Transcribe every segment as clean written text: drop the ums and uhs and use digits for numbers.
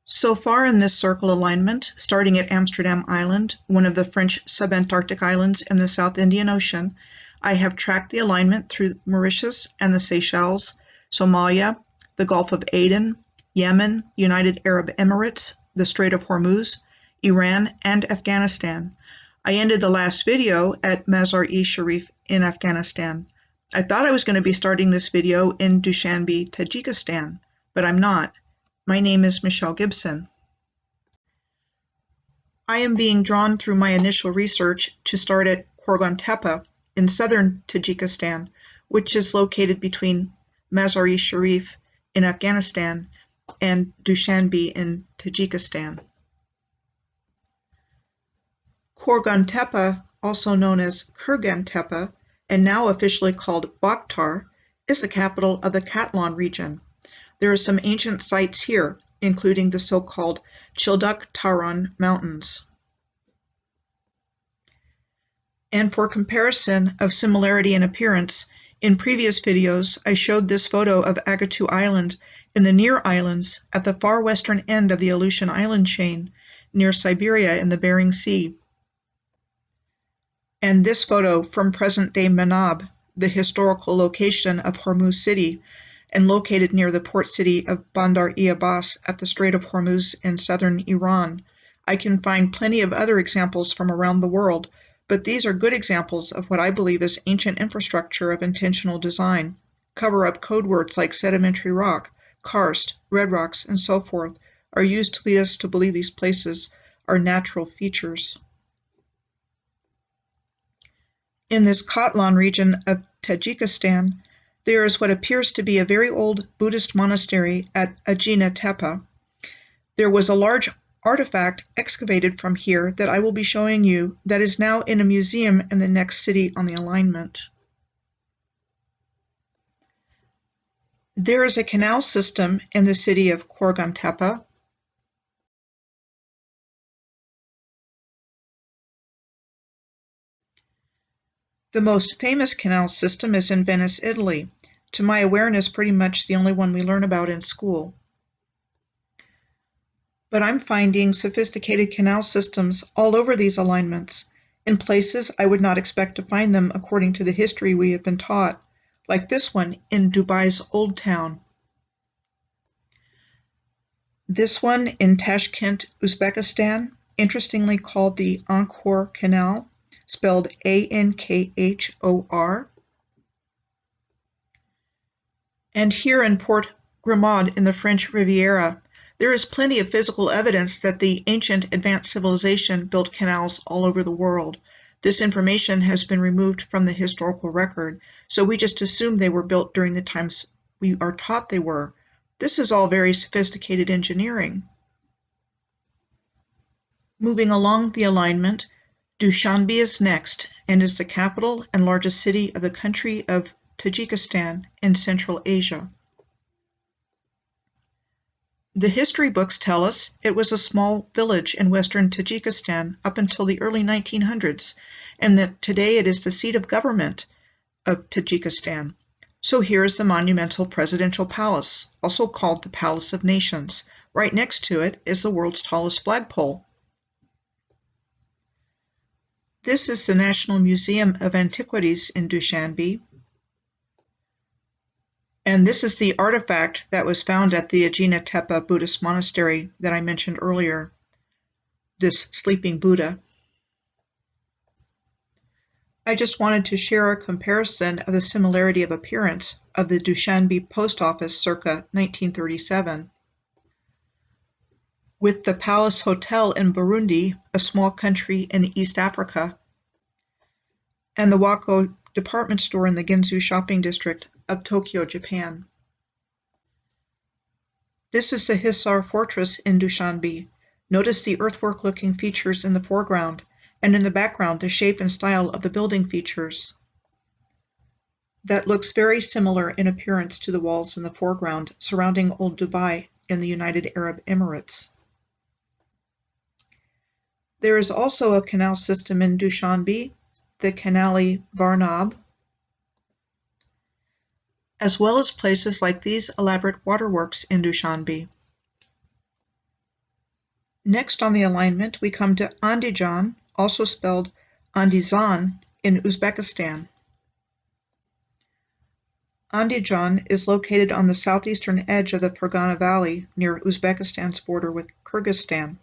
So far in this circle alignment, starting at Amsterdam Island, one of the French subantarctic islands in the South Indian Ocean, I have tracked the alignment through Mauritius and the Seychelles, Somalia, the Gulf of Aden, Yemen, United Arab Emirates, the Strait of Hormuz, Iran, and Afghanistan. I ended the last video at Mazar-e-Sharif in Afghanistan. I thought I was going to be starting this video in Dushanbe, Tajikistan, but I'm not. My name is Michelle Gibson. I am being drawn through my initial research to start at Quorgonteppa in southern Tajikistan, which is located between Mazar-e-Sharif in Afghanistan and Dushanbe in Tajikistan. Quorgonteppa, also known as Kyrgyzstan, and now officially called Bakhtar, is the capital of the Katlan region. There are some ancient sites here, including the so-called Childuk Taran Mountains. And for comparison of similarity in appearance, in previous videos I showed this photo of Agatu Island in the Near Islands at the far western end of the Aleutian Island chain, near Siberia in the Bering Sea. And this photo from present-day Manab, the historical location of Hormuz City, and located near the port city of Bandar-e-Abbas at the Strait of Hormuz in southern Iran. I can find plenty of other examples from around the world, but these are good examples of what I believe is ancient infrastructure of intentional design. Cover-up code words like sedimentary rock, karst, red rocks, and so forth are used to lead us to believe these places are natural features. In this Katlan region of Tajikistan, there is what appears to be a very old Buddhist monastery at Ajina Tepe. There was a large artifact excavated from here that I will be showing you that is now in a museum in the next city on the alignment. There is a canal system in the city of Quorgonteppa. The most famous canal system is in Venice, Italy. To my awareness, pretty much the only one we learn about in school. But I'm finding sophisticated canal systems all over these alignments, in places I would not expect to find them according to the history we have been taught, like this one in Dubai's Old Town. This one in Tashkent, Uzbekistan, interestingly called the Uighur Canal, spelled Ankhor. And here in Port Grimaud in the French Riviera, there is plenty of physical evidence that the ancient advanced civilization built canals all over the world. This information has been removed from the historical record, so we just assume they were built during the times we are taught they were. This is all very sophisticated engineering. Moving along the alignment, Dushanbe is next and is the capital and largest city of the country of Tajikistan in Central Asia. The history books tell us it was a small village in western Tajikistan up until the early 1900s, and that today it is the seat of government of Tajikistan. So here is the monumental presidential palace, also called the Palace of Nations. Right next to it is the world's tallest flagpole. This is the National Museum of Antiquities in Dushanbe. And this is the artifact that was found at the Ajina Tepe Buddhist monastery that I mentioned earlier, this sleeping Buddha. I just wanted to share a comparison of the similarity of appearance of the Dushanbe post office circa 1937 with the Palace Hotel in Burundi, a small country in East Africa, and the Wako department store in the Ginzu shopping district of Tokyo, Japan. This is the Hisar Fortress in Dushanbe. Notice the earthwork-looking features in the foreground, and in the background the shape and style of the building features. That looks very similar in appearance to the walls in the foreground surrounding Old Dubai in the United Arab Emirates. There is also a canal system in Dushanbe, the Canal Varnab, as well as places like these elaborate waterworks in Dushanbe. Next on the alignment, we come to Andijan, also spelled Andijan, in Uzbekistan. Andijan is located on the southeastern edge of the Fergana Valley near Uzbekistan's border with Kyrgyzstan.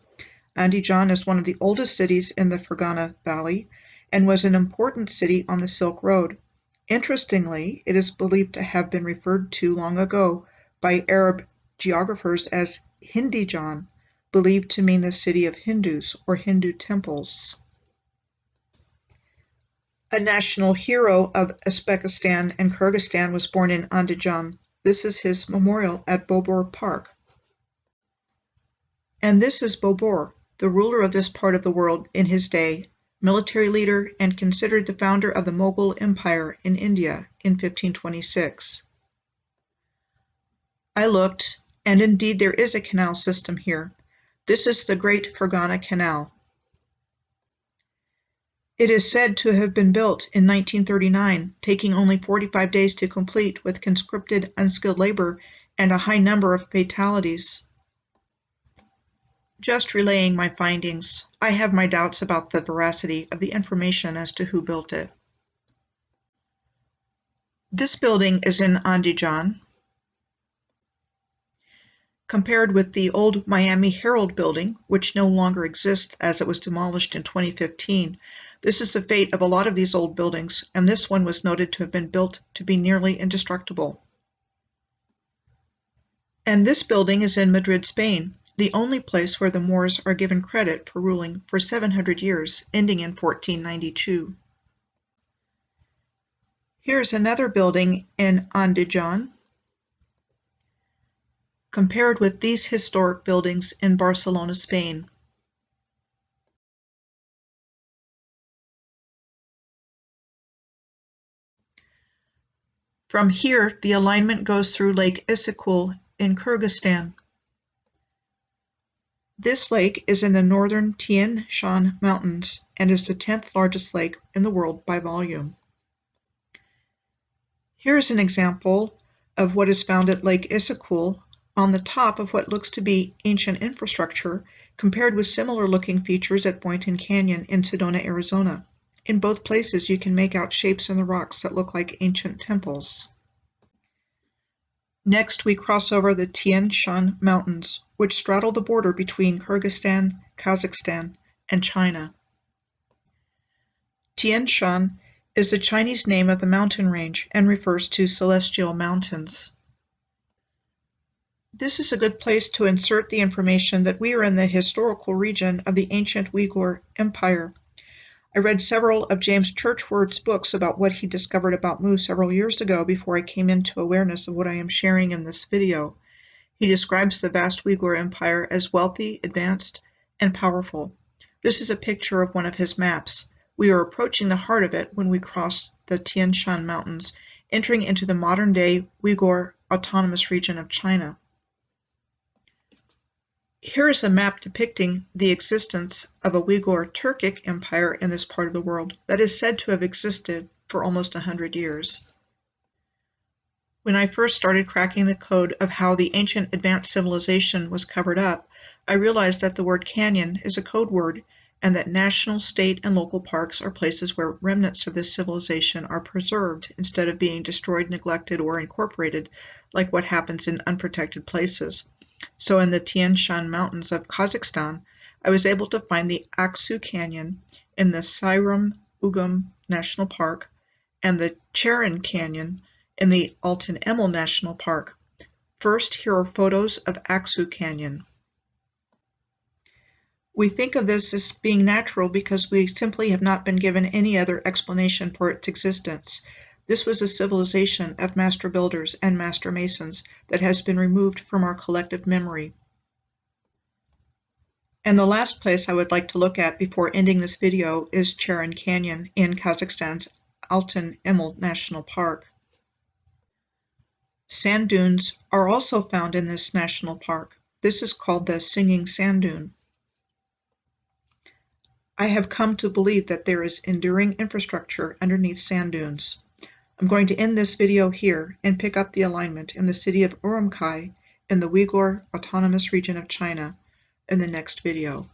Andijan is one of the oldest cities in the Fergana Valley and was an important city on the Silk Road. Interestingly, it is believed to have been referred to long ago by Arab geographers as Hindijan, believed to mean the city of Hindus or Hindu temples. A national hero of Uzbekistan and Kyrgyzstan was born in Andijan. This is his memorial at Bobur Park. And this is Bobur, the ruler of this part of the world in his day, military leader, and considered the founder of the Mughal Empire in India in 1526. I looked, and indeed there is a canal system here. This is the Great Fergana Canal. It is said to have been built in 1939, taking only 45 days to complete with conscripted unskilled labor and a high number of fatalities. Just relaying my findings, I have my doubts about the veracity of the information as to who built it. This building is in Andijan. Compared with the old Miami Herald building, which no longer exists as it was demolished in 2015, this is the fate of a lot of these old buildings, and this one was noted to have been built to be nearly indestructible. And this building is in Madrid, Spain, the only place where the Moors are given credit for ruling for 700 years, ending in 1492. Here's another building in Andijan, compared with these historic buildings in Barcelona, Spain. From here, the alignment goes through Lake Issyk in Kyrgyzstan. This lake is in the northern Tien Shan Mountains and is the 10th largest lake in the world by volume. Here is an example of what is found at Lake Issyk on the top of what looks to be ancient infrastructure, compared with similar-looking features at Boynton Canyon in Sedona, Arizona. In both places, you can make out shapes in the rocks that look like ancient temples. Next, we cross over the Tien Shan Mountains, which straddle the border between Kyrgyzstan, Kazakhstan, and China. Tien Shan is the Chinese name of the mountain range and refers to celestial mountains. This is a good place to insert the information that we are in the historical region of the ancient Uighur Empire. I read several of James Churchward's books about what he discovered about Mu several years ago before I came into awareness of what I am sharing in this video. He describes the vast Uighur Empire as wealthy, advanced, and powerful. This is a picture of one of his maps. We are approaching the heart of it when we cross the Tian Shan Mountains, entering into the modern-day Uighur Autonomous Region of China. Here is a map depicting the existence of a Uighur Turkic empire in this part of the world that is said to have existed for almost 100 years. When I first started cracking the code of how the ancient advanced civilization was covered up, I realized that the word canyon is a code word and that national, state, and local parks are places where remnants of this civilization are preserved instead of being destroyed, neglected, or incorporated like what happens in unprotected places. So in the Tian Shan Mountains of Kazakhstan, I was able to find the Aksu Canyon in the Sayrum-Ugum National Park and the Charin Canyon in the Altan Emel National Park. First, here are photos of Aksu Canyon. We think of this as being natural because we simply have not been given any other explanation for its existence. This was a civilization of master builders and master masons that has been removed from our collective memory. And the last place I would like to look at before ending this video is Charin Canyon in Kazakhstan's Altan Emel National Park. Sand dunes are also found in this national park. This is called the Singing Sand Dune. I have come to believe that there is enduring infrastructure underneath sand dunes. I'm going to end this video here and pick up the alignment in the city of Urumqi in the Uighur Autonomous Region of China. in the next video.